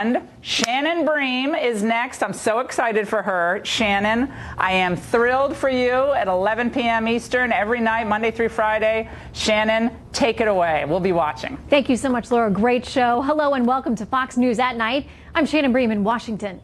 And Shannon Bream is next. I'm so excited for her. Shannon, I am thrilled for you at 11 p.m. Eastern every night, Monday through Friday. Shannon, take it away. We'll be watching. Thank you so much, Laura. Great show. Hello and welcome to Fox News at Night. I'm Shannon Bream in Washington.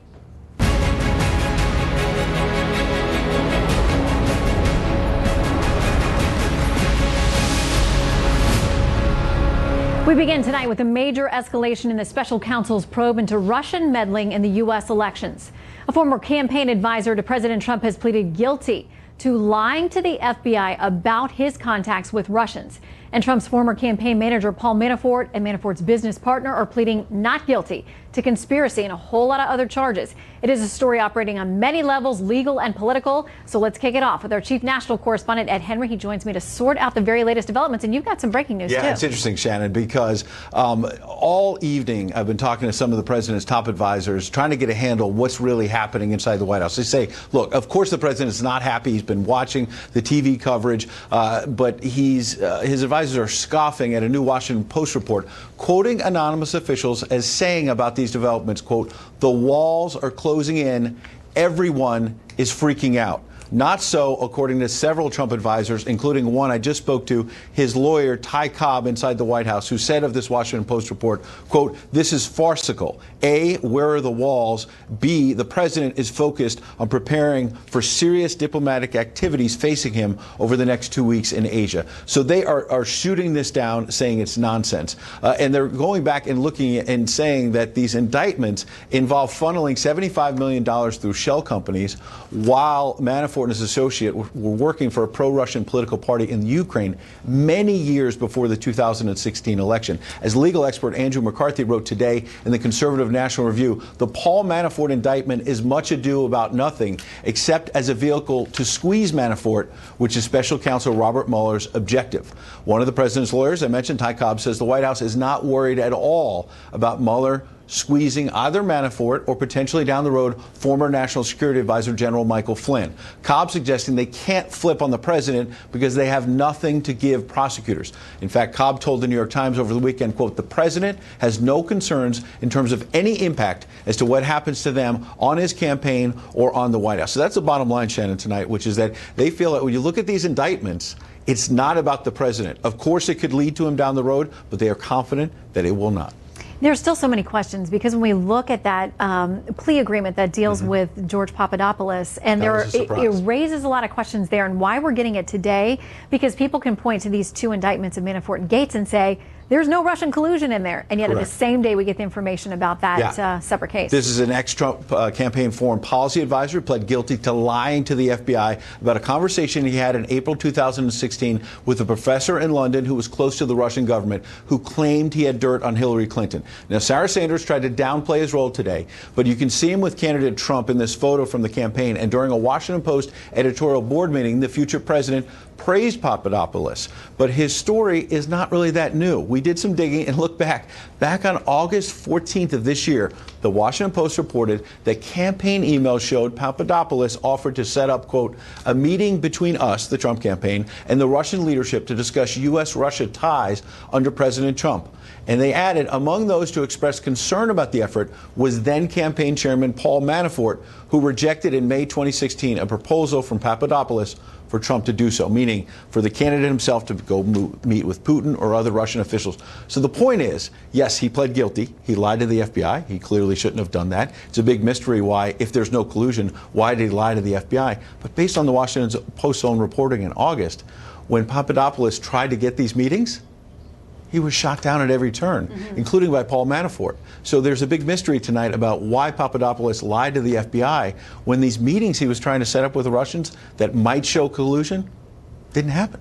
We begin tonight with a major escalation in the special counsel's probe into Russian meddling in the U.S. elections. A former campaign advisor to President Trump has pleaded guilty to lying to the FBI about his contacts with Russians. And Trump's former campaign manager, Paul Manafort, and Manafort's business partner are pleading not guilty to conspiracy and a whole lot of other charges. It is a story operating on many levels, legal and political. So let's kick it off with our chief national correspondent, Ed Henry. He joins me to sort out the very latest developments. And you've got some breaking news, too. Yeah, it's interesting, Shannon, because all evening I've been talking to some of the president's top advisors, trying to get a handle what's really happening inside the White House. They say, look, of course the president is not happy. He's been watching the TV coverage, but his advisors are scoffing at a new Washington Post report, quoting anonymous officials as saying about these developments, quote, the walls are closing in, everyone is freaking out. Not so, according to several Trump advisors, including one I just spoke to, his lawyer, Ty Cobb, inside the White House, who said of this Washington Post report, quote, this is farcical. A, where are the walls? B, the president is focused on preparing for serious diplomatic activities facing him over the next 2 weeks in Asia. So they are shooting this down, saying it's nonsense. And they're going back and looking and saying that these indictments involve funneling $75 million through shell companies while Manafort and his associate were working for a pro-Russian political party in Ukraine many years before the 2016 election. As legal expert Andrew McCarthy wrote today in the Conservative National Review, the Paul Manafort indictment is much ado about nothing except as a vehicle to squeeze Manafort, which is special counsel Robert Mueller's objective. One of the president's lawyers, I mentioned, Ty Cobb, says the White House is not worried at all about Mueller squeezing either Manafort or potentially down the road former National Security Advisor General Michael Flynn. Cobb suggesting they can't flip on the president because they have nothing to give prosecutors. In fact, Cobb told the New York Times over the weekend, quote, the president has no concerns in terms of any impact as to what happens to them on his campaign or on the White House. So that's the bottom line, Shannon, tonight, which is that they feel that when you look at these indictments, it's not about the president. Of course, it could lead to him down the road, but they are confident that it will not. There's still so many questions because when we look at that plea agreement that deals with George Papadopoulos, and it raises a lot of questions there, and why we're getting it today, because people can point to these two indictments of Manafort and Gates and say, there's no Russian collusion in there. And yet at the same day, we get the information about that separate case. This is an ex-Trump campaign foreign policy advisor who pled guilty to lying to the FBI about a conversation he had in April 2016 with a professor in London who was close to the Russian government, who claimed he had dirt on Hillary Clinton. Now, Sarah Sanders tried to downplay his role today, but you can see him with candidate Trump in this photo from the campaign. And during a Washington Post editorial board meeting, the future president praised Papadopoulos. But his story is not really that new. We did some digging and look back. Back on August 14th of this year, the Washington Post reported that campaign emails showed Papadopoulos offered to set up, quote, a meeting between us, the Trump campaign, and the Russian leadership to discuss U.S.-Russia ties under President Trump. And they added, among those to express concern about the effort was then campaign chairman Paul Manafort, who rejected in May 2016 a proposal from Papadopoulos for Trump to do so, meaning for the candidate himself to go meet with Putin or other Russian officials. So the point is, yes, he pled guilty. He lied to the FBI. He clearly shouldn't have done that. It's a big mystery why, if there's no collusion, why did he lie to the FBI? But based on the Washington Post's own reporting in August, when Papadopoulos tried to get these meetings, he was shot down at every turn, including by Paul Manafort. So there's a big mystery tonight about why Papadopoulos lied to the FBI when these meetings he was trying to set up with the Russians that might show collusion didn't happen.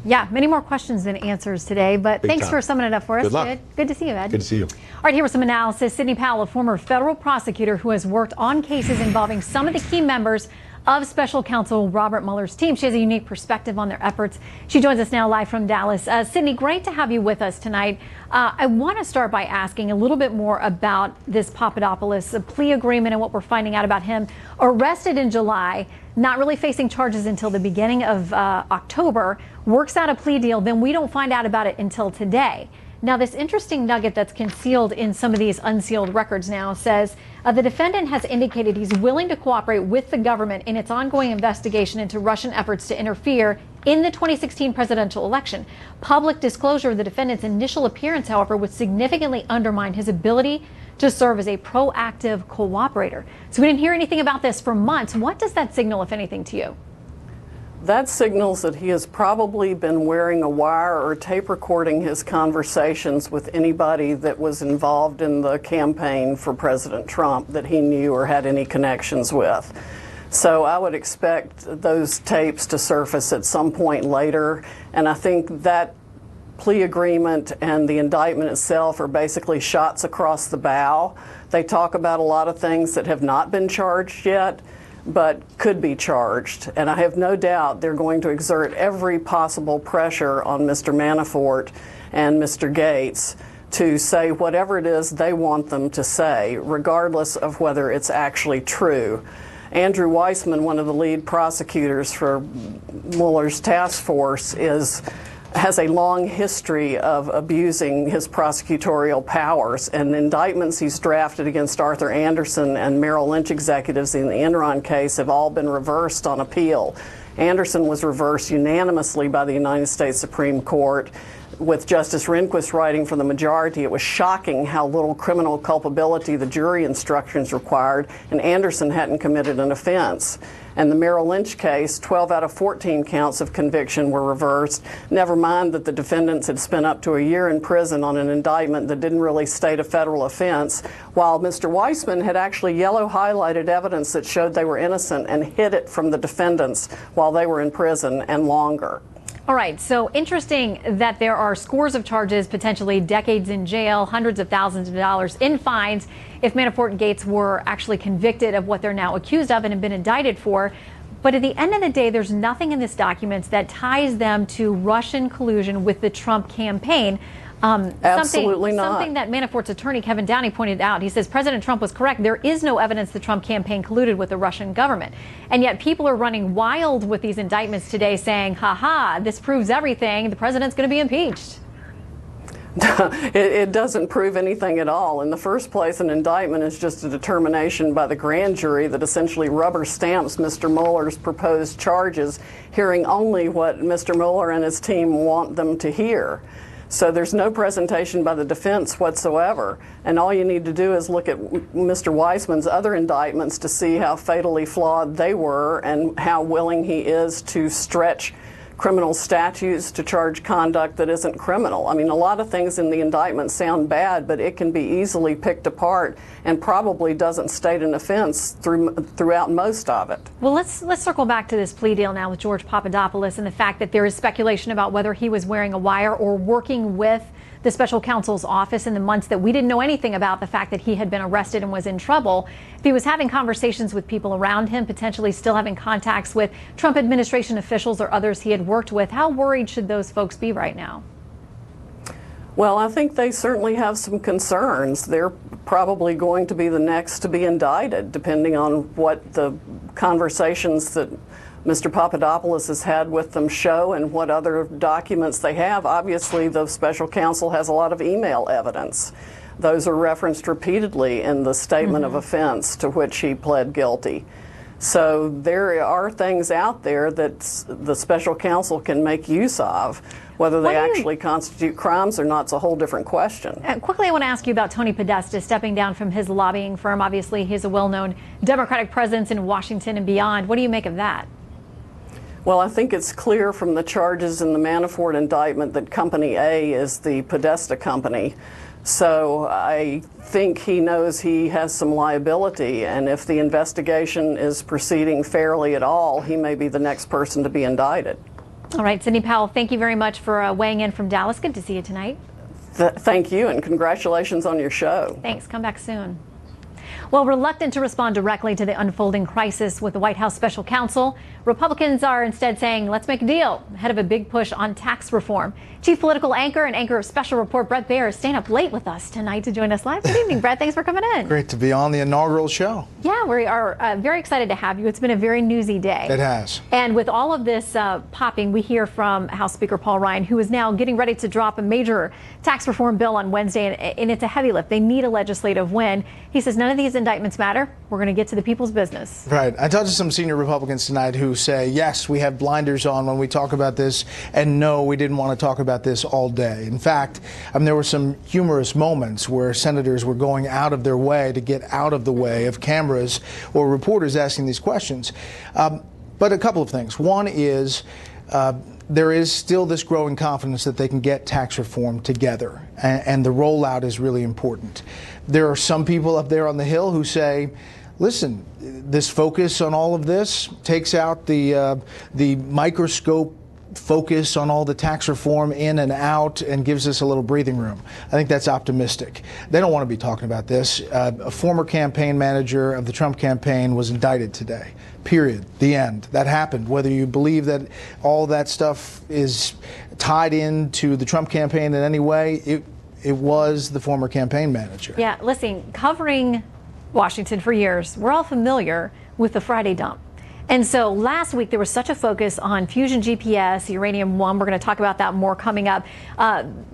Yeah, many more questions than answers today, but thanks for summing it up for us. Good luck. Good to see you, Ed. Good to see you. All right, here was some analysis. Sidney Powell, a former federal prosecutor who has worked on cases involving some of the key members of special counsel Robert Mueller's team. She has a unique perspective on their efforts. She joins us now live from Dallas. Sidney, great to have you with us tonight. I want to start by asking a little bit more about this Papadopoulos plea agreement and what we're finding out about him. Arrested in July, not really facing charges until the beginning of October, works out a plea deal, then we don't find out about it until today. Now, this interesting nugget that's concealed in some of these unsealed records now says the defendant has indicated he's willing to cooperate with the government in its ongoing investigation into Russian efforts to interfere in the 2016 presidential election. Public disclosure of the defendant's initial appearance, however, would significantly undermine his ability to serve as a proactive cooperator. So we didn't hear anything about this for months. What does that signal, if anything, to you? That signals that he has probably been wearing a wire or tape recording his conversations with anybody that was involved in the campaign for President Trump that he knew or had any connections with. So I would expect those tapes to surface at some point later, and I think that plea agreement and the indictment itself are basically shots across the bow. They talk about a lot of things that have not been charged yet, but could be charged. And I have no doubt they're going to exert every possible pressure on Mr. Manafort and Mr. Gates to say whatever it is they want them to say, regardless of whether it's actually true. Andrew Weissman, one of the lead prosecutors for Mueller's task force, has a long history of abusing his prosecutorial powers, and the indictments he's drafted against Arthur Anderson and Merrill Lynch executives in the Enron case have all been reversed on appeal. Anderson was reversed unanimously by the United States Supreme Court, with Justice Rehnquist writing for the majority. It was shocking how little criminal culpability the jury instructions required, and Anderson hadn't committed an offense. And the Merrill Lynch case, 12 out of 14 counts of conviction were reversed, never mind that the defendants had spent up to a year in prison on an indictment that didn't really state a federal offense, while Mr. Weissman had actually yellow highlighted evidence that showed they were innocent and hid it from the defendants while they were in prison and longer. All right, so interesting that there are scores of charges, potentially decades in jail, hundreds of thousands of dollars in fines if Manafort and Gates were actually convicted of what they're now accused of and have been indicted for. But at the end of the day, there's nothing in this document that ties them to Russian collusion with the Trump campaign. Absolutely not. Something that Manafort's attorney, Kevin Downey, pointed out. He says President Trump was correct. There is no evidence the Trump campaign colluded with the Russian government. And yet people are running wild with these indictments today saying, ha, this proves everything. The president's going to be impeached. It doesn't prove anything at all. In the first place, an indictment is just a determination by the grand jury that essentially rubber stamps Mr. Mueller's proposed charges, hearing only what Mr. Mueller and his team want them to hear. So there's no presentation by the defense whatsoever. And all you need to do is look at Mr. Weissman's other indictments to see how fatally flawed they were and how willing he is to stretch criminal statutes to charge conduct that isn't criminal. I mean, a lot of things in the indictment sound bad, but it can be easily picked apart and probably doesn't state an offense throughout most of it. Well, let's circle back to this plea deal now with George Papadopoulos and the fact that there is speculation about whether he was wearing a wire or working with the special counsel's office in the months that we didn't know anything about the fact that he had been arrested and was in trouble. If he was having conversations with people around him, potentially still having contacts with Trump administration officials or others he had worked with, how worried should those folks be right now? Well, I think they certainly have some concerns. They're probably going to be the next to be indicted, depending on what the conversations that Mr. Papadopoulos has had with them show and what other documents they have. Obviously, the special counsel has a lot of email evidence. Those are referenced repeatedly in the statement of offense to which he pled guilty. So there are things out there that the special counsel can make use of. Whether they actually constitute crimes or not is a whole different question. Quickly, I want to ask you about Tony Podesta stepping down from his lobbying firm. Obviously, he's a well-known Democratic presence in Washington and beyond. What do you make of that? Well, I think it's clear from the charges in the Manafort indictment that Company A is the Podesta company. So I think he knows he has some liability, and if the investigation is proceeding fairly at all, he may be the next person to be indicted. All right, Sidney Powell, thank you very much for weighing in from Dallas. Good to see you tonight. Thank you, and congratulations on your show. Thanks. Come back soon. Well, reluctant to respond directly to the unfolding crisis with the White House special counsel, Republicans are instead saying, let's make a deal ahead of a big push on tax reform. Chief political anchor and anchor of Special Report Brett Baer is staying up late with us tonight to join us live. Good evening, Brett. Thanks for coming in. Great to be on the inaugural show. Yeah, we are very excited to have you. It's been a very newsy day. It has. And with all of this popping, we hear from House Speaker Paul Ryan, who is now getting ready to drop a major tax reform bill on Wednesday, and it's a heavy lift. They need a legislative win. He says none of these indictments matter. We're going to get to the people's business. Right. I talked to some senior Republicans tonight who say, yes, we have blinders on when we talk about this, and no, we didn't want to talk about this all day. In fact, there were some humorous moments where senators were going out of their way to get out of the way of cameras or reporters asking these questions. But a couple of things. One is there is still this growing confidence that they can get tax reform together, and the rollout is really important. There are some people up there on the Hill who say, listen, this focus on all of this takes out the microscope focus on all the tax reform in and out and gives us a little breathing room. I think that's optimistic. They don't want to be talking about this. A former campaign manager of the Trump campaign was indicted today. Period. The end. That happened. Whether you believe that all that stuff is tied into the Trump campaign in any way, it was the former campaign manager. Yeah, listen, covering Washington for years, we're all familiar with the Friday dump. And so last week there was such a focus on Fusion GPS, Uranium One. We're going to talk about that more coming up.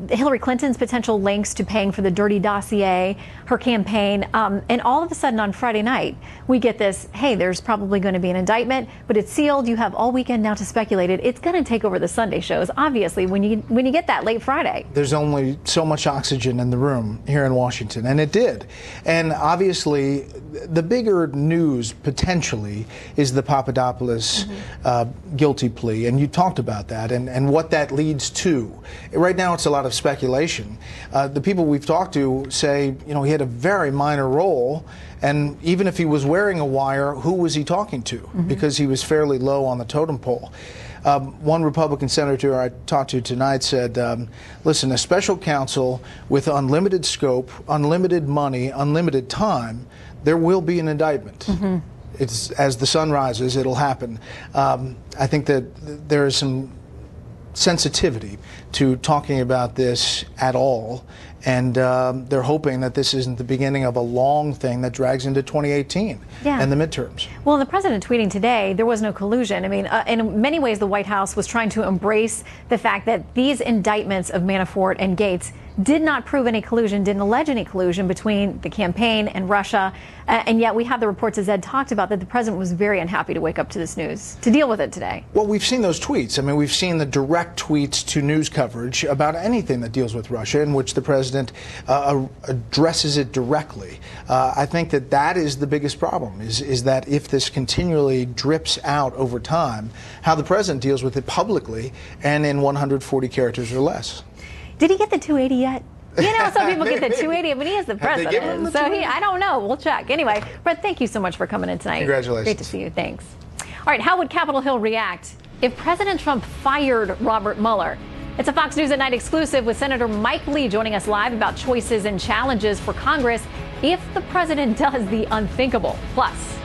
Hillary Clinton's potential links to paying for the dirty dossier, her campaign. And all of a sudden on Friday night, we get this, hey, there's probably going to be an indictment, but it's sealed. You have all weekend now to speculate it. It's going to take over the Sunday shows, obviously, when you get that late Friday. There's only so much oxygen in the room here in Washington, and it did. And obviously, the bigger news potentially is the Papadopoulos guilty plea, and you talked about that and what that leads to. Right now it's a lot of speculation. The people we've talked to say, you know, he had a very minor role, and even if he was wearing a wire, who was he talking to? Because he was fairly low on the totem pole. One Republican senator I talked to tonight said, listen, a special counsel with unlimited scope, unlimited money, unlimited time, there will be an indictment. It's, as the sun rises, it'll happen. I think that there is some sensitivity to talking about this at all, and they're hoping that this isn't the beginning of a long thing that drags into 2018 and the midterms. Well, the president tweeting today, there was no collusion. I mean, in many ways, the White House was trying to embrace the fact that these indictments of Manafort and Gates did not prove any collusion, didn't allege any collusion between the campaign and Russia. And yet we have the reports, as Ed talked about, that the president was very unhappy to wake up to this news, to deal with it today. Well, we've seen those tweets. I mean, we've seen the direct tweets to news coverage about anything that deals with Russia in which the president addresses it directly. I think that that is the biggest problem, is that if this continually drips out over time, how the president deals with it publicly and in 140 characters or less. Did he get the 280 yet? You know, some people get the 280, but he is the president. So I don't know. We'll check. Anyway, Brett, thank you so much for coming in tonight. Congratulations. Great to see you. Thanks. All right, how would Capitol Hill react if President Trump fired Robert Mueller? It's a Fox News at Night exclusive with Senator Mike Lee joining us live about choices and challenges for Congress if the president does the unthinkable. Plus,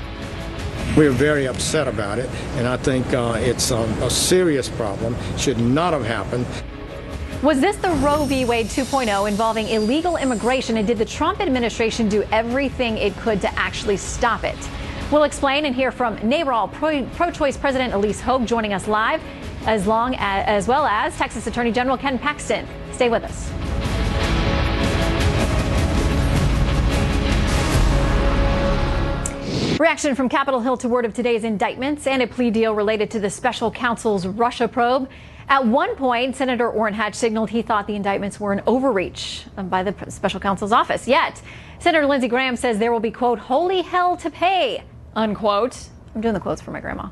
we're very upset about it, and I think it's a serious problem. Should not have happened. Was this the Roe v. Wade 2.0 involving illegal immigration, and did the Trump administration do everything it could to actually stop it? We'll explain and hear from NARAL pro-choice President Elise Hogue joining us live, as well as Texas Attorney General Ken Paxton. Stay with us. Reaction from Capitol Hill to word of today's indictments and a plea deal related to the special counsel's Russia probe. At one point, Senator Orrin Hatch signaled he thought the indictments were an overreach by the special counsel's office. Yet, Senator Lindsey Graham says there will be, quote, holy hell to pay, unquote, I'm doing the quotes for my grandma.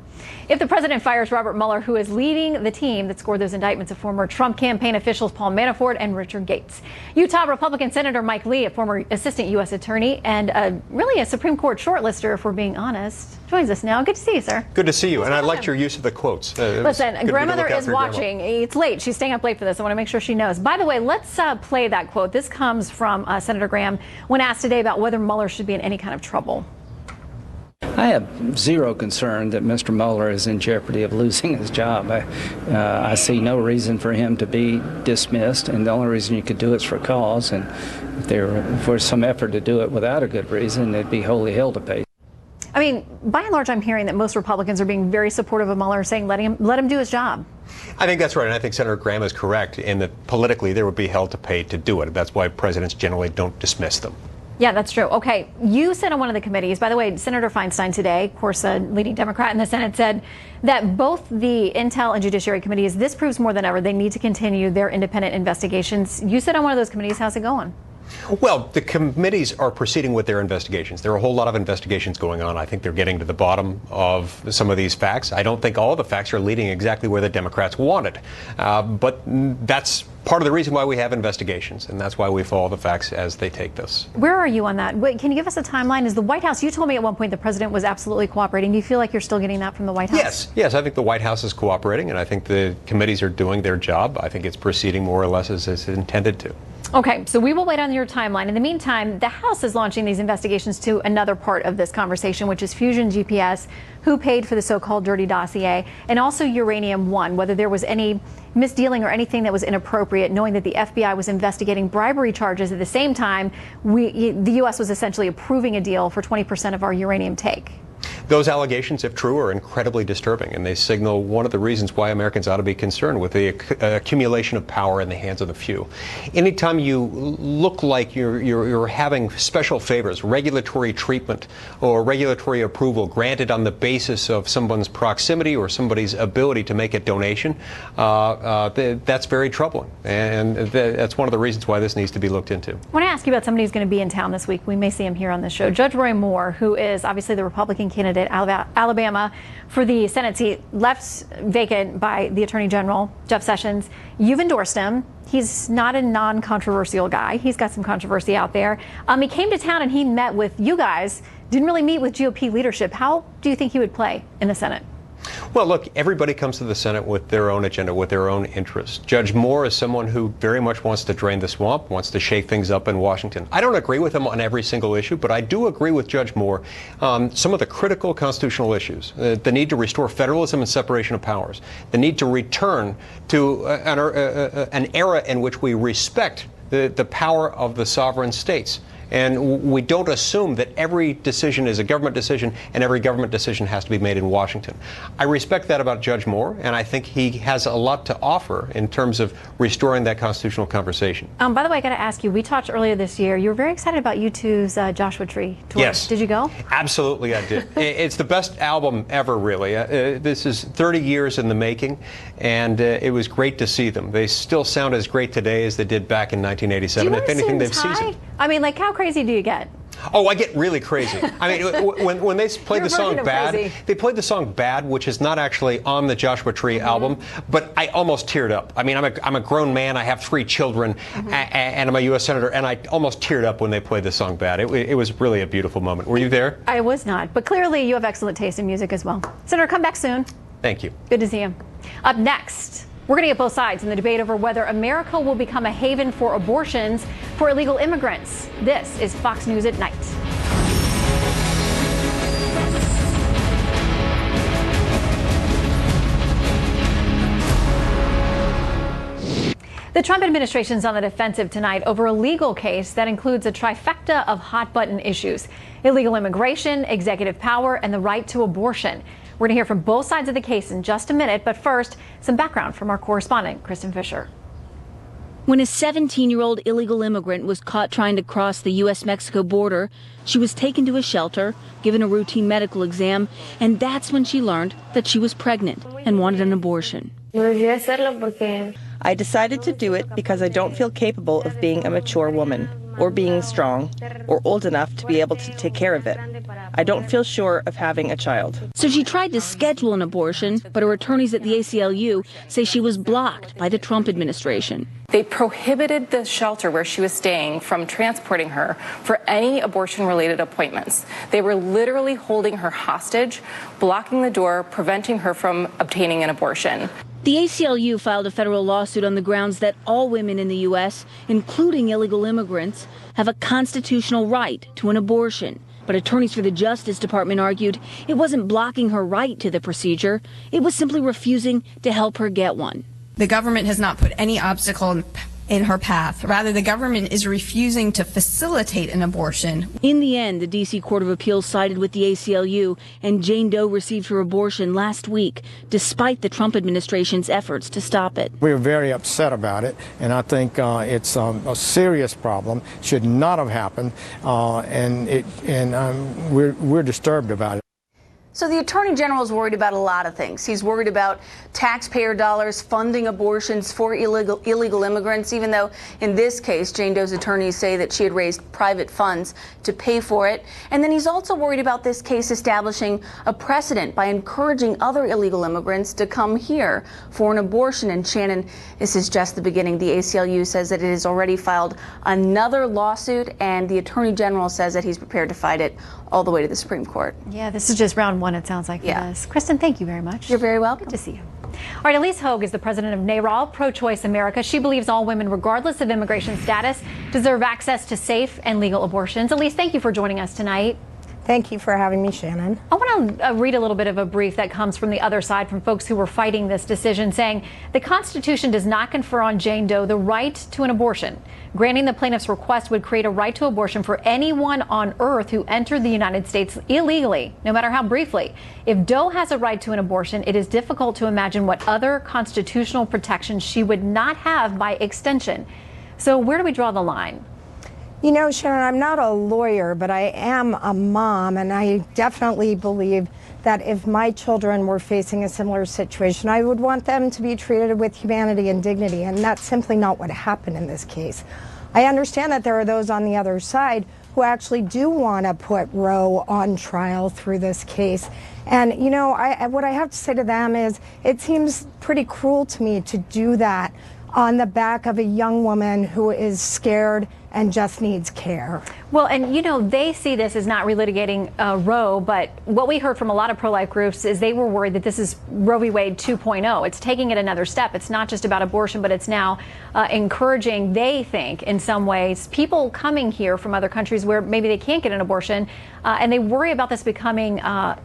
If the president fires Robert Mueller, who is leading the team that scored those indictments of former Trump campaign officials Paul Manafort and Richard Gates. Utah Republican Senator Mike Lee, a former assistant U.S. attorney and really a Supreme Court shortlister, if we're being honest, joins us now. Good to see you, sir. Good to see you. And I liked your use of the quotes. Listen, grandmother is watching. It's late. She's staying up late for this. I want to make sure she knows. By the way, let's play that quote. This comes from Senator Graham when asked today about whether Mueller should be in any kind of trouble. I have zero concern that Mr. Mueller is in jeopardy of losing his job. I see no reason for him to be dismissed, and the only reason you could do it is for cause. And if there were some effort to do it without a good reason, it'd be wholly hell to pay. I mean, by and large, I'm hearing that most Republicans are being very supportive of Mueller, saying let him do his job. I think that's right, and I think Senator Graham is correct in that politically there would be hell to pay to do it. That's why presidents generally don't dismiss them. Yeah, that's true. Okay, you said on one of the committees, by the way, Senator Feinstein today, of course, a leading Democrat in the Senate, said that both the Intel and Judiciary Committees, this proves more than ever, they need to continue their independent investigations. You said on one of those committees, how's it going? Well, the committees are proceeding with their investigations. There are a whole lot of investigations going on. I think they're getting to the bottom of some of these facts. I don't think all the facts are leading exactly where the Democrats wanted. But that's part of the reason why we have investigations, and that's why we follow the facts as they take us. Where are you on that? Wait, can you give us a timeline? Is the White House, you told me at one point the president was absolutely cooperating. Do you feel like you're still getting that from the White House? Yes, I think the White House is cooperating, and I think the committees are doing their job. I think it's proceeding more or less as it's intended to. Okay, so we will wait on your timeline. In the meantime, the House is launching these investigations to another part of this conversation, which is Fusion GPS, who paid for the so-called dirty dossier, and also Uranium One, whether there was any misdealing or anything that was inappropriate, knowing that the FBI was investigating bribery charges at the same time. The U.S. was essentially approving a deal for 20% of our uranium take. Those allegations, if true, are incredibly disturbing, and they signal one of the reasons why Americans ought to be concerned with the accumulation of power in the hands of the few. Anytime you look like you're having special favors, regulatory treatment or regulatory approval granted on the basis of someone's proximity or somebody's ability to make a donation, that's very troubling, and that's one of the reasons why this needs to be looked into. I want to ask you about somebody who's going to be in town this week. We may see him here on this show. Judge Roy Moore, who is obviously the Republican candidate Alabama for the Senate seat, left vacant by the Attorney General, Jeff Sessions. You've endorsed him. He's not a non-controversial guy. He's got some controversy out there. He came to town and he met with you guys, didn't really meet with GOP leadership. How do you think he would play in the Senate? Well, look, everybody comes to the Senate with their own agenda, with their own interests. Judge Moore is someone who very much wants to drain the swamp, wants to shake things up in Washington. I don't agree with him on every single issue, but I do agree with Judge Moore on some of the critical constitutional issues. The need to restore federalism and separation of powers. The need to return to an era in which we respect the power of the sovereign states. And we don't assume that every decision is a government decision and every government decision has to be made in Washington. I respect that about Judge Moore, and I think he has a lot to offer in terms of restoring that constitutional conversation. By the way, I got to ask you, we talked earlier this year. You were very excited about U2's Joshua Tree tour. Yes. Did you go? Absolutely, I did. It's the best album ever, really. This is 30 years in the making, and it was great to see them. They still sound as great today as they did back in 1987. Do you if anything, they've high? seasoned. I mean, like, how crazy do you get? Oh, I get really crazy. I mean, when they played the song Bad, they played the song Bad, which is not actually on the Joshua Tree album, but I almost teared up. I mean, I'm a grown man, I have 3 children, and I'm a U.S. Senator, and I almost teared up when they played the song Bad. It was really a beautiful moment. Were you there? I was not, but clearly you have excellent taste in music as well. Senator, come back soon. Thank you. Good to see you. Up next, we're going to get both sides in the debate over whether America will become a haven for abortions for illegal immigrants. This is Fox News at Night. The Trump administration is on the defensive tonight over a legal case that includes a trifecta of hot-button issues: illegal immigration, executive power, and the right to abortion. We're going to hear from both sides of the case in just a minute, but first, some background from our correspondent, Kristen Fisher. When a 17-year-old illegal immigrant was caught trying to cross the U.S.-Mexico border, she was taken to a shelter, given a routine medical exam, and that's when she learned that she was pregnant and wanted an abortion. I decided to do it because I don't feel capable of being a mature woman. or being strong, or old enough to be able to take care of it. I don't feel sure of having a child. So she tried to schedule an abortion, but her attorneys at the ACLU say she was blocked by the Trump administration. They prohibited the shelter where she was staying from transporting her for any abortion-related appointments. They were literally holding her hostage, blocking the door, preventing her from obtaining an abortion. The ACLU filed a federal lawsuit on the grounds that all women in the U.S., including illegal immigrants, have a constitutional right to an abortion. But attorneys for the Justice Department argued it wasn't blocking her right to the procedure. It was simply refusing to help her get one. The government has not put any obstacle in her path. Rather, the government is refusing to facilitate an abortion. In the end, the D.C. Court of Appeals sided with the ACLU, and Jane Doe received her abortion last week, despite the Trump administration's efforts to stop it. We're very upset about it, and I think it's a serious problem. Should not have happened, and we're disturbed about it. So the Attorney General is worried about a lot of things. He's worried about taxpayer dollars funding abortions for illegal immigrants, even though in this case, Jane Doe's attorneys say that she had raised private funds to pay for it. And then he's also worried about this case establishing a precedent by encouraging other illegal immigrants to come here for an abortion. And Shannon, this is just the beginning. The ACLU says that it has already filed another lawsuit, and the Attorney General says that he's prepared to fight it all the way to the Supreme Court. Yeah, this is just round one, it sounds like, for this. Kristen, thank you very much. You're very welcome. Good to see you. All right, Elise Hogue is the president of NARAL, Pro-Choice America. She believes all women, regardless of immigration status, deserve access to safe and legal abortions. Elise, thank you for joining us tonight. Thank you for having me, Shannon. I want to read a little bit of a brief that comes from the other side, from folks who were fighting this decision, saying the Constitution does not confer on Jane Doe the right to an abortion. Granting the plaintiff's request would create a right to abortion for anyone on earth who entered the United States illegally, no matter how briefly. If Doe has a right to an abortion, it is difficult to imagine what other constitutional protections she would not have by extension. So where do we draw the line? You know, Sharon, I'm not a lawyer, but I am a mom, and I definitely believe that if my children were facing a similar situation, I would want them to be treated with humanity and dignity, and that's simply not what happened in this case. I understand that there are those on the other side who actually do want to put Roe on trial through this case. And, you know, what I have to say to them is it seems pretty cruel to me to do that on the back of a young woman who is scared and just needs care. Well, and you know, they see this as not relitigating Roe, but what we heard from a lot of pro-life groups is they were worried that this is Roe v. Wade 2.0. It's taking it another step. It's not just about abortion, but it's now encouraging, they think, in some ways, people coming here from other countries where maybe they can't get an abortion, and they worry about this becoming,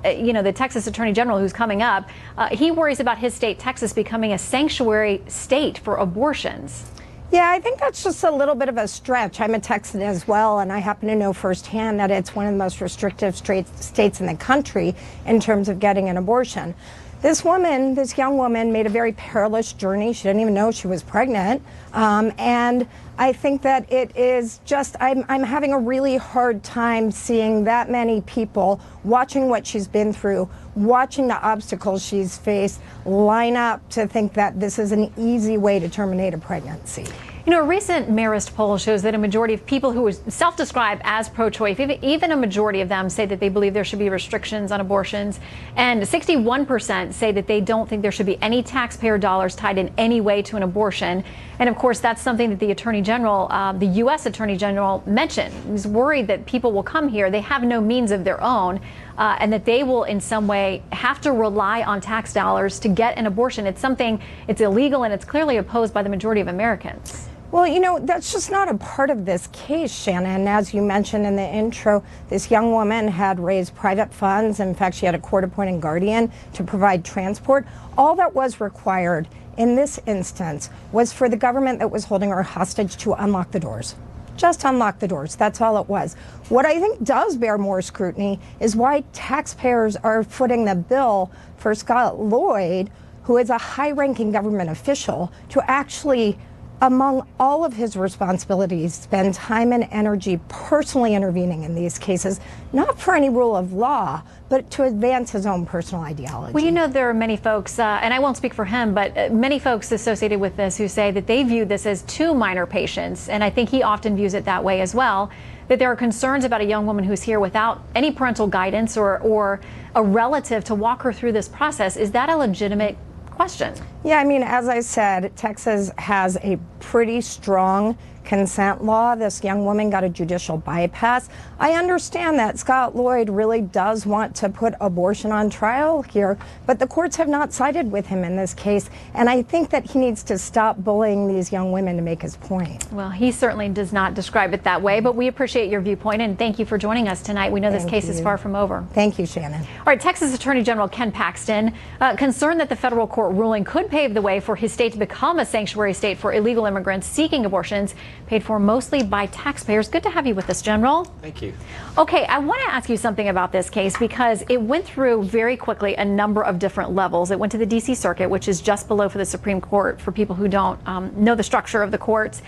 you know, the Texas Attorney General who's coming up, he worries about his state, Texas, becoming a sanctuary state for abortions. Yeah, I think that's just a little bit of a stretch. I'm a Texan as well, and I happen to know firsthand that it's one of the most restrictive states in the country in terms of getting an abortion. This woman, this young woman, made a very perilous journey. She didn't even know she was pregnant. And I think that it is just, I'm having a really hard time seeing that many people watching what she's been through, watching the obstacles she's faced, line up to think that this is an easy way to terminate a pregnancy. You know, a recent Marist poll shows that a majority of people who self-describe as pro-choice, even a majority of them, say that they believe there should be restrictions on abortions. And 61% say that they don't think there should be any taxpayer dollars tied in any way to an abortion. And of course, that's something that the Attorney General, the U.S. Attorney General, mentioned. He's worried that people will come here, they have no means of their own, and that they will in some way have to rely on tax dollars to get an abortion. It's something, it's illegal, and it's clearly opposed by the majority of Americans. Well, you know, that's just not a part of this case, Shannon. As you mentioned in the intro, this young woman had raised private funds. In fact, she had a court-appointed guardian to provide transport. All that was required in this instance was for the government that was holding her hostage to unlock the doors. Just unlock the doors. That's all it was. What I think does bear more scrutiny is why taxpayers are footing the bill for Scott Lloyd, who is a high-ranking government official, to actually among all of his responsibilities, spend time and energy personally intervening in these cases, not for any rule of law, but to advance his own personal ideology. Well, you know, there are many folks, and I won't speak for him, but many folks associated with this who say that they view this as two minor patients, and I think he often views it that way as well, that there are concerns about a young woman who's here without any parental guidance or a relative to walk her through this process. Is that a legitimate question? Yeah, I mean, as I said, Texas has a pretty strong consent law. This young woman got a judicial bypass. I understand that Scott Lloyd really does want to put abortion on trial here, but the courts have not sided with him in this case, and I think that he needs to stop bullying these young women to make his point. Well, he certainly does not describe it that way, but we appreciate your viewpoint, and thank you for joining us tonight. We know this case is far from over. Thank you, Shannon. All right, Texas Attorney General Ken Paxton, concerned that the federal court ruling could pave the way for his state to become a sanctuary state for illegal immigrants seeking abortions paid for mostly by taxpayers. Good to have you with us, General. Thank you. Okay, I want to ask you something about this case because it went through very quickly a number of different levels. It went to the D.C. Circuit, which is just below for the Supreme Court for people who don't know the structure of the courts.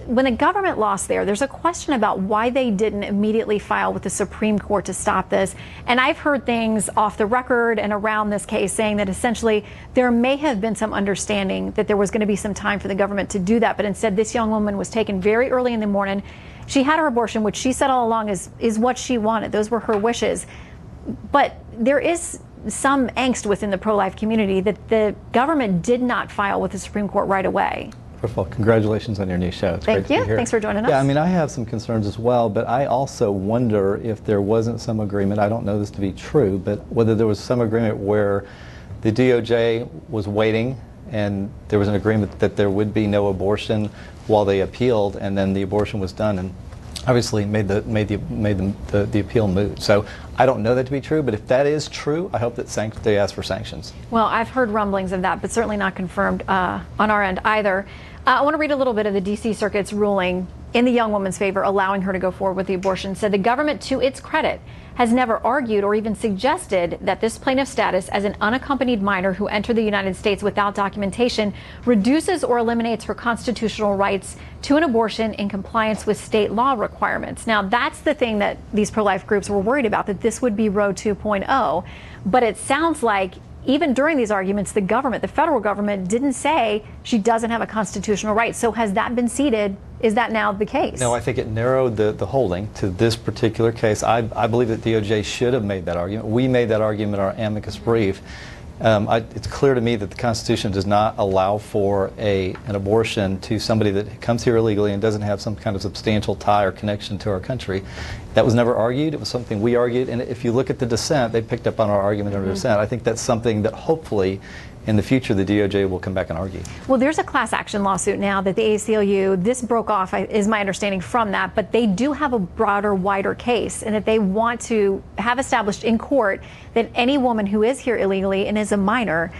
When the government lost there's a question about why they didn't immediately file with the Supreme Court to stop this. And I've heard things off the record and around this case saying that essentially there may have been some understanding that there was going to be some time for the government to do that. But instead, this young woman was taken very early in the morning. She had her abortion, which she said all along is what she wanted. Those were her wishes. But there is some angst within the pro-life community that the government did not file with the Supreme Court right away. First of all, congratulations on your new show. It's Thank great you. to be here. Thanks for joining us. Yeah, I mean, I have some concerns as well, but I also wonder if there wasn't some agreement, I don't know this to be true, but whether there was some agreement where the DOJ was waiting and there was an agreement that there would be no abortion while they appealed, and then the abortion was done and obviously made the appeal moot. So I don't know that to be true, but if that is true, I hope that they ask for sanctions. Well, I've heard rumblings of that, but certainly not confirmed on our end either. I want to read a little bit of the D.C. Circuit's ruling in the young woman's favor, allowing her to go forward with the abortion. Said the government, to its credit, has never argued or even suggested that this plaintiff's status as an unaccompanied minor who entered the United States without documentation reduces or eliminates her constitutional rights to an abortion in compliance with state law requirements. Now, that's the thing that these pro-life groups were worried about, that this would be Roe 2.0. But it sounds like even during these arguments, the government, the federal government, didn't say she doesn't have a constitutional right. So has that been ceded? Is that now the case? No, I think it narrowed the holding to this particular case. I believe that DOJ should have made that argument. We made that argument in our amicus brief. It's clear to me that the Constitution does not allow for an abortion to somebody that comes here illegally and doesn't have some kind of substantial tie or connection to our country. That was never argued. It was something we argued. And if you look at the dissent, they picked up on our argument under dissent. I think that's something that hopefully in the future the DOJ will come back and argue. Well, there's a class action lawsuit now that the ACLU, this broke off, is my understanding from that, but they do have a broader, wider case, and that they want to have established in court that any woman who is here illegally and is a minor,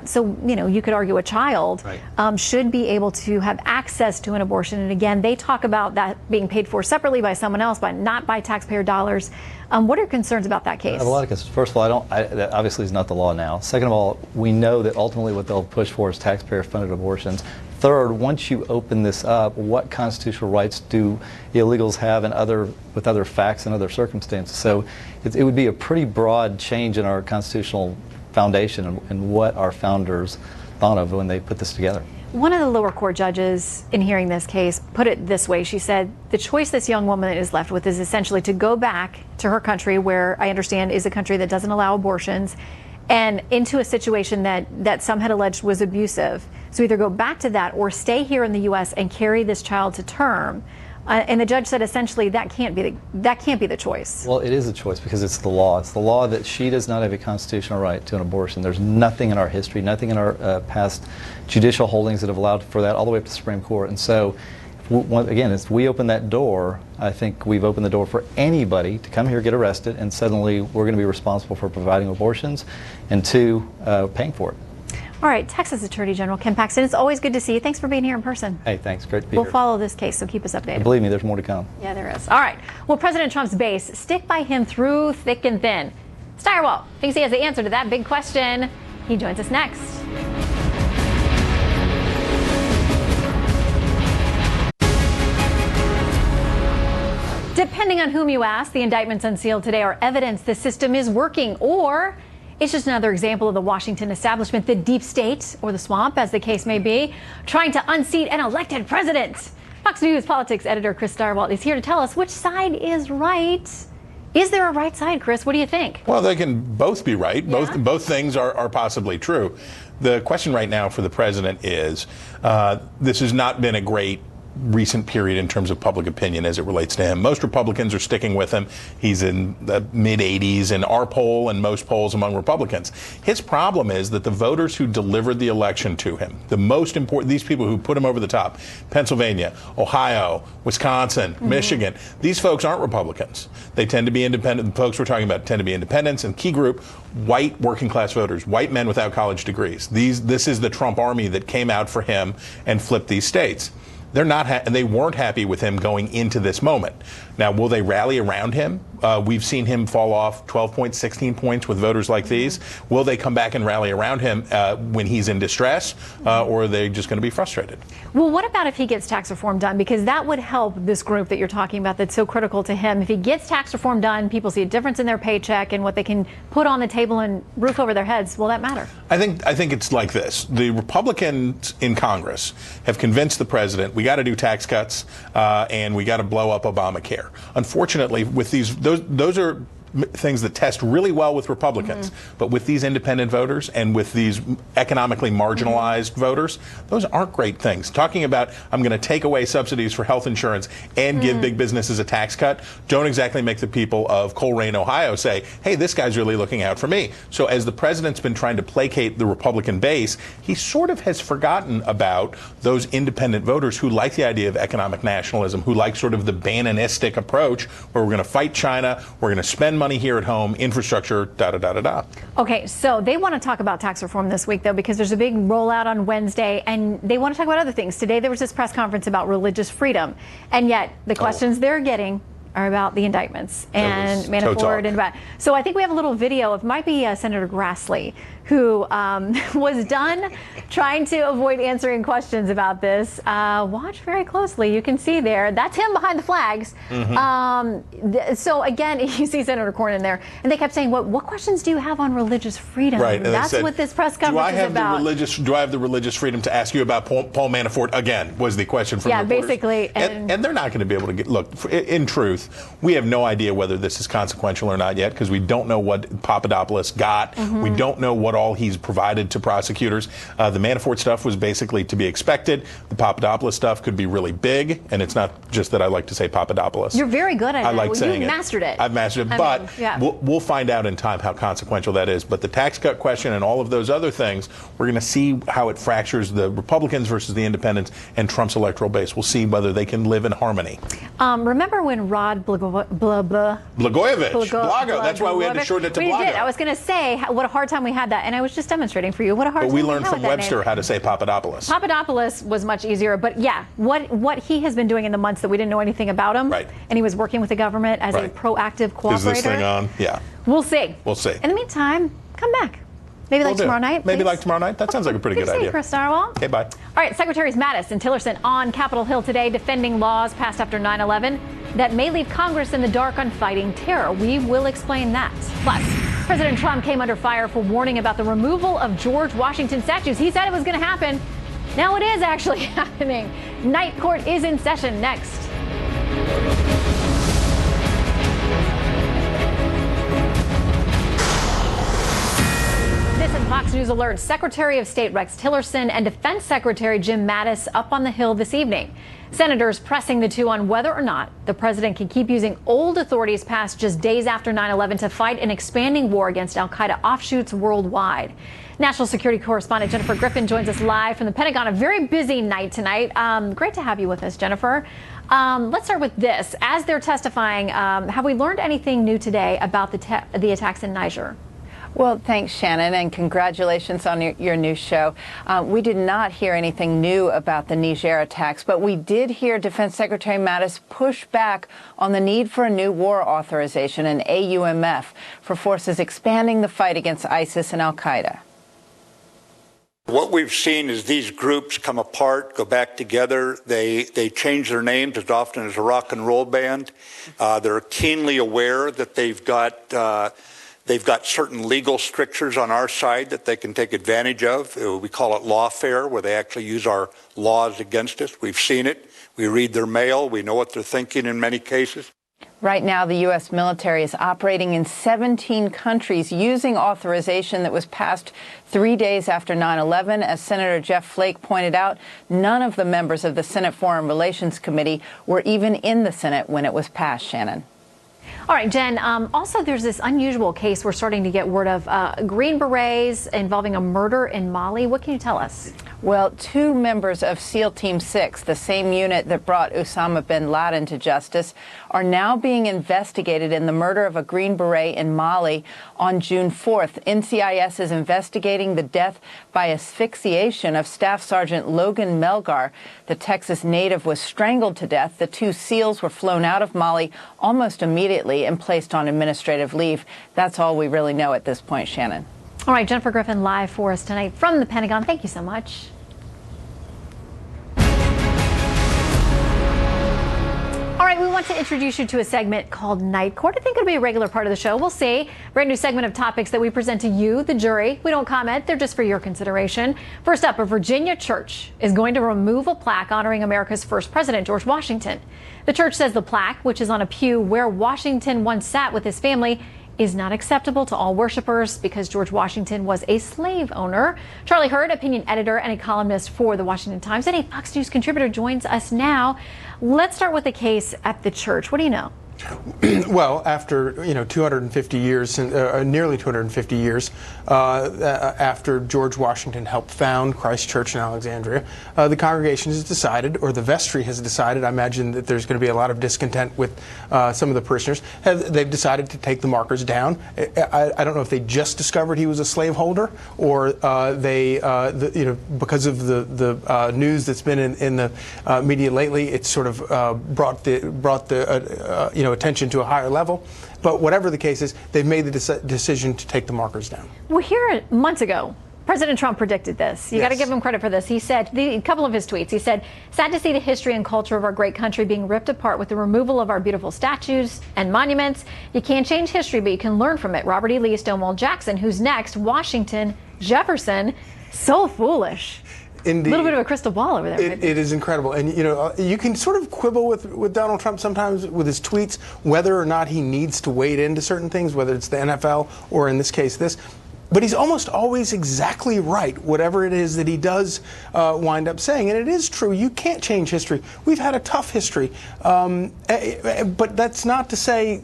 so, you know, you could argue a child, right, should be able to have access to an abortion. And again, they talk about that being paid for separately by someone else, but not by taxpayer dollars. What are your concerns about that case? I have a lot of concerns. First of all, that obviously is not the law now. Second of all, we know that ultimately what they'll push for is taxpayer-funded abortions. Third, once you open this up, what constitutional rights do illegals have with other facts and other circumstances? So it would be a pretty broad change in our constitutional foundation and what our founders thought of when they put this together. One of the lower court judges in hearing this case put it this way. She said the choice this young woman is left with is essentially to go back to her country, where I understand is a country that doesn't allow abortions, and into a situation that some had alleged was abusive. So either go back to that or stay here in the U.S. and carry this child to term. And the judge said essentially that can't be the choice. Well, it is a choice because it's the law. It's the law that she does not have a constitutional right to an abortion. There's nothing in our history, nothing in our past judicial holdings that have allowed for that all the way up to the Supreme Court. And so, again, if we open that door, I think we've opened the door for anybody to come here, get arrested, and suddenly we're going to be responsible for providing abortions and paying for it. All right, Texas Attorney General Ken Paxton, it's always good to see you. Thanks for being here in person. Hey, thanks. Great to be here. We'll follow this case, so keep us updated. And believe me, there's more to come. Yeah, there is. All right. Well, President Trump's base, stick by him through thick and thin. Steyerwalt thinks he has the answer to that big question. He joins us next. Depending on whom you ask, the indictments unsealed today are evidence the system is working, or it's just another example of the Washington establishment, the deep state, or the swamp, as the case may be, trying to unseat an elected president. Fox News politics editor Chris Starwalt is here to tell us which side is right. Is there a right side, Chris? What do you think? Well, they can both be right. Yeah. Both things are possibly true. The question right now for the president is, this has not been a great recent period in terms of public opinion as it relates to him. Most Republicans are sticking with him. He's in the mid-80s in our poll and most polls among Republicans. His problem is that the voters who delivered the election to him, the most important, these people who put him over the top, Pennsylvania, Ohio, Wisconsin, Michigan, these folks aren't Republicans. They tend to be independent. The folks we're talking about tend to be independents, and key group, white working class voters, white men without college degrees. This is the Trump army that came out for him and flipped these states. They're not. They weren't happy with him going into this moment. Now, will they rally around him? We've seen him fall off 12 points, 16 points with voters like these. Will they come back and rally around him when he's in distress, or are they just going to be frustrated? Well, what about if he gets tax reform done? Because that would help this group that you're talking about that's so critical to him. If he gets tax reform done, people see a difference in their paycheck and what they can put on the table and roof over their heads. Will that matter? I think it's like this. The Republicans in Congress have convinced the president we got to do tax cuts and we got to blow up Obamacare. Unfortunately, with those are things that test really well with Republicans, but with these independent voters and with these economically marginalized voters, those aren't great things. Talking about I'm going to take away subsidies for health insurance and give big businesses a tax cut don't exactly make the people of Coleraine, Ohio say, hey, this guy's really looking out for me. So as the president's been trying to placate the Republican base, he sort of has forgotten about those independent voters who like the idea of economic nationalism, who like sort of the Bannonistic approach where we're going to fight China, we're going to spend money here at home, infrastructure, da-da-da-da-da. Okay, so they want to talk about tax reform this week, though, because there's a big rollout on Wednesday, and they want to talk about other things. Today there was this press conference about religious freedom, and yet the questions they're getting are about the indictments and Manafort and about. So I think we have a little video. It might be Senator Grassley, who was done trying to avoid answering questions about this. Watch very closely. You can see there. That's him behind the flags. So again, you see Senator Cornyn there, and they kept saying, "What questions do you have on religious freedom?" Right. And that's what this press conference is about. Do I have the religious freedom to ask you about Paul Manafort again? Was the question from reporters. Basically. And they're not going to be able to get. Look, in truth, we have no idea whether this is consequential or not yet because we don't know what Papadopoulos got. We don't know what all he's provided to prosecutors. The Manafort stuff was basically to be expected. The Papadopoulos stuff could be really big, and it's not just that I like to say Papadopoulos. You're very good at it. I like saying You've it. mastered it. I've mastered it, but we'll find out in time how consequential that is. But the tax cut question and all of those other things, we're going to see how it fractures the Republicans versus the independents and Trump's electoral base. We'll see whether they can live in harmony. Remember when Rod Blagojevich, that's why we had to shorten it to Blago. We did. I was going to say what a hard time we had that, and I was just demonstrating for you what a hard time we learned from with that Webster name. how to say Papadopoulos. Papadopoulos was much easier, but yeah, what he has been doing in the months that we didn't know anything about him, and he was working with the government as a proactive cooperator. Is this thing on? Yeah. We'll see. We'll see. In the meantime, come back. Maybe like tomorrow night. Maybe like tomorrow night. That sounds like a pretty good idea. Chris Starwalt. Okay, bye. All right, Secretaries Mattis and Tillerson on Capitol Hill today defending laws passed after 9/11 that may leave Congress in the dark on fighting terror. We will explain that. Plus, President Trump came under fire for warning about the removal of George Washington statues. He said it was going to happen. Now it is actually happening. Night court is in session next. This is Fox News Alert. Secretary of State Rex Tillerson and Defense Secretary Jim Mattis up on the Hill this evening. Senators pressing the two on whether or not the president can keep using old authorities passed just days after 9/11 to fight an expanding war against al-Qaeda offshoots worldwide. National security correspondent Jennifer Griffin joins us live from the Pentagon. A very busy night tonight. Great to have you with us, Jennifer. Let's start with this. As they're testifying, have we learned anything new today about the attacks in Niger? Well, thanks, Shannon, and congratulations on your new show. We did not hear anything new about the Niger attacks, but we did hear Defense Secretary Mattis push back on the need for a new war authorization, an AUMF, for forces expanding the fight against ISIS and al-Qaeda. What we've seen is these groups come apart, go back together. They change their names as often as a rock and roll band. They're keenly aware that they've got certain legal strictures on our side that they can take advantage of. We call it lawfare, where they actually use our laws against us. We've seen it. We read their mail. We know what they're thinking in many cases. Right now, the U.S. military is operating in 17 countries using authorization that was passed 3 days after 9/11. As Senator Jeff Flake pointed out, none of the members of the Senate Foreign Relations Committee were even in the Senate when it was passed, Shannon. All right, Jen, also there's this unusual case we're starting to get word of, Green Berets involving a murder in Mali. What can you tell us? Well, 2 members of SEAL Team 6, the same unit that brought Osama bin Laden to justice, are now being investigated in the murder of a Green Beret in Mali on June 4th. NCIS is investigating the death by asphyxiation of Staff Sergeant Logan Melgar. The Texas native was strangled to death. The 2 SEALs were flown out of Mali almost immediately and placed on administrative leave. That's all we really know at this point, Shannon. All right, Jennifer Griffin live for us tonight from the Pentagon. Thank you so much. All right, we want to introduce you to a segment called Night Court. I think it'll be a regular part of the show. We'll see. Brand new segment of topics that we present to you, the jury. We don't comment. They're just for your consideration. First up, a Virginia church is going to remove a plaque honoring America's first president, George Washington. The church says the plaque, which is on a pew where Washington once sat with his family, is not acceptable to all worshipers because George Washington was a slave owner. Charlie Hurd, opinion editor and a columnist for the Washington Times and a Fox News contributor, joins us now. Let's start with the case at the church. What do you know? Well, after 250 years, nearly 250 years after George Washington helped found Christ Church in Alexandria, the congregation has decided, or the vestry has decided, I imagine that there's going to be a lot of discontent with some of the parishioners, they've decided to take the markers down. I don't know if they just discovered he was a slaveholder, or because of the news that's been in the media lately, it's sort of brought the attention to a higher level. But whatever the case is, they've made the decision to take the markers down. Well, here months ago, President Trump predicted this. You got to give him credit for this. He said, a couple of his tweets, he said, "Sad to see the history and culture of our great country being ripped apart with the removal of our beautiful statues and monuments. You can't change history, but you can learn from it. Robert E. Lee, Stonewall Jackson, who's next? Washington, Jefferson. So foolish." Indeed. A little bit of a crystal ball over there. It is incredible. And, you can sort of quibble with Donald Trump sometimes with his tweets, whether or not he needs to wade into certain things, whether it's the NFL or in this case this. But he's almost always exactly right, whatever it is that he does wind up saying. And it is true. You can't change history. We've had a tough history. But that's not to say,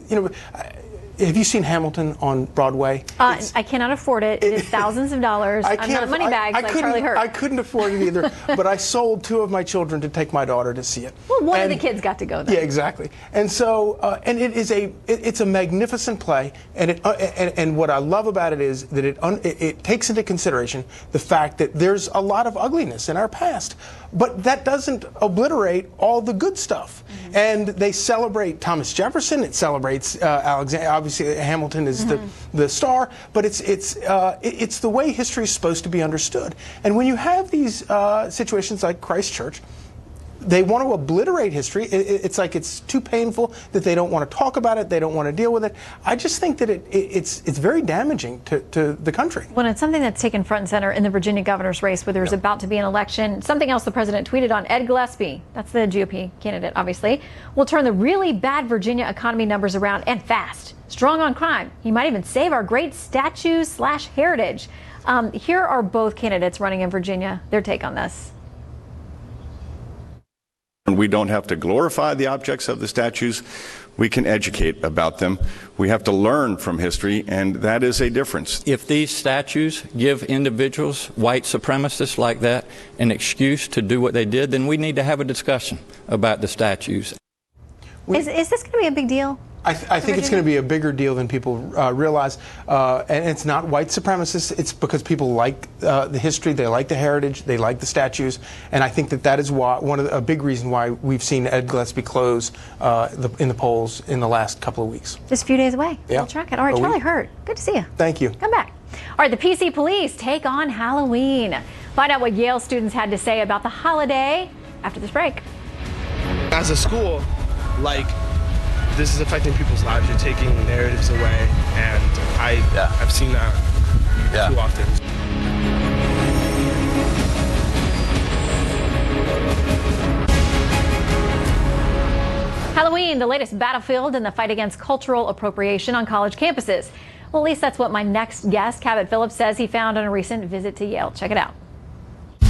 have you seen Hamilton on Broadway? I cannot afford it. It is thousands of dollars. I'm not money bags like Charlie Hurd. I couldn't afford it either, but I sold 2 of my children to take my daughter to see it. Well, one of the kids got to go there. Yeah, exactly. And so, and it's a magnificent play, and what I love about it is that it takes into consideration the fact that there's a lot of ugliness in our past. But that doesn't obliterate all the good stuff. Mm-hmm. And they celebrate Thomas Jefferson. It celebrates Alexander. Obviously, Hamilton is the star. But it's the way history is supposed to be understood. And when you have these situations like Christ Church, they want to obliterate history. It's like it's too painful that they don't want to talk about it. They don't want to deal with it. I just think that it's very damaging to the country. Well, it's something that's taken front and center in the Virginia governor's race where there's about to be an election. Something else the president tweeted on. Ed Gillespie, that's the GOP candidate, obviously, will turn the really bad Virginia economy numbers around and fast. Strong on crime. He might even save our great statues/heritage. Here are both candidates running in Virginia. Their take on this. We don't have to glorify the objects of the statues. We can educate about them. We have to learn from history, and that is a difference. If these statues give individuals, white supremacists like that, an excuse to do what they did, then we need to have a discussion about the statues. Is this going to be a big deal? I think it's going to be a bigger deal than people realize, and it's not white supremacists. It's because people like the history, they like the heritage, they like the statues, and I think that is why a big reason why we've seen Ed Gillespie close in the polls in the last couple of weeks. Just a few days away. Yeah. We'll track it. All right, Charlie Hurd, good to see you. Thank you. Come back. All right, the PC police take on Halloween. Find out what Yale students had to say about the holiday after this break. As a school, like, this is affecting people's lives. You're taking narratives away, and I've seen that too often. Halloween, the latest battlefield in the fight against cultural appropriation on college campuses. Well, at least that's what my next guest, Cabot Phillips, says he found on a recent visit to Yale. Check it out.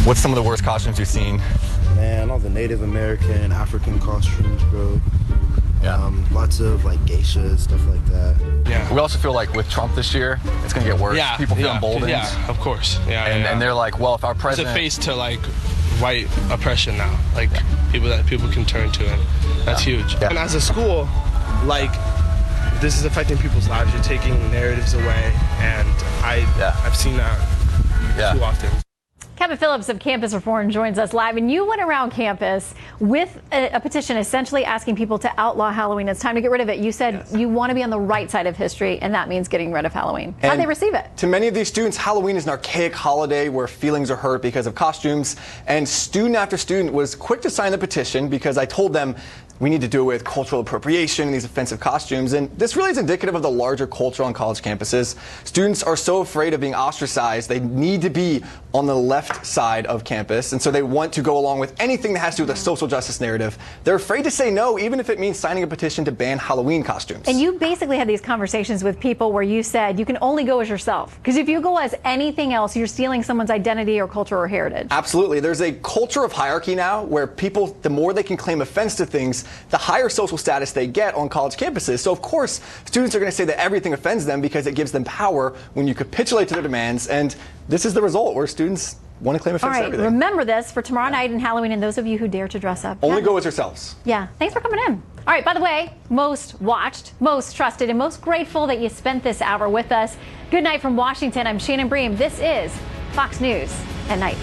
What's some of the worst costumes you've seen? Man, all the Native American, African costumes, bro. Lots of like geishas, stuff like that. Yeah. We also feel like with Trump this year, it's going to get worse. Yeah, People feel emboldened. Yeah, of course. And they're like, well, if our president... It's a face to like white oppression now, like people that people can turn to, and that's huge. And as a school, like, this is affecting people's lives. You're taking narratives away, and I've seen that too often. Cabot Phillips of Campus Reform joins us live, and you went around campus with a petition essentially asking people to outlaw Halloween. It's time to get rid of it. You said you want to be on the right side of history, and that means getting rid of Halloween. How'd they receive it? To many of these students, Halloween is an archaic holiday where feelings are hurt because of costumes, and student after student was quick to sign the petition because I told them we need to do it with cultural appropriation and these offensive costumes. And this really is indicative of the larger culture on college campuses. Students are so afraid of being ostracized. They need to be on the left side of campus. And so they want to go along with anything that has to do with a social justice narrative. They're afraid to say no, even if it means signing a petition to ban Halloween costumes. And you basically had these conversations with people where you said you can only go as yourself. Because if you go as anything else, you're stealing someone's identity or culture or heritage. Absolutely. There's a culture of hierarchy now where people, the more they can claim offense to things, the higher social status they get on college campuses. So of course, students are going to say that everything offends them because it gives them power when you capitulate to their demands. And this is the result where students want to claim offense to everything. Remember this for tomorrow night and Halloween, and those of you who dare to dress up. Only go as yourselves. Yeah. Thanks for coming in. All right. By the way, most watched, most trusted, and most grateful that you spent this hour with us. Good night from Washington. I'm Shannon Bream. This is Fox News at Night.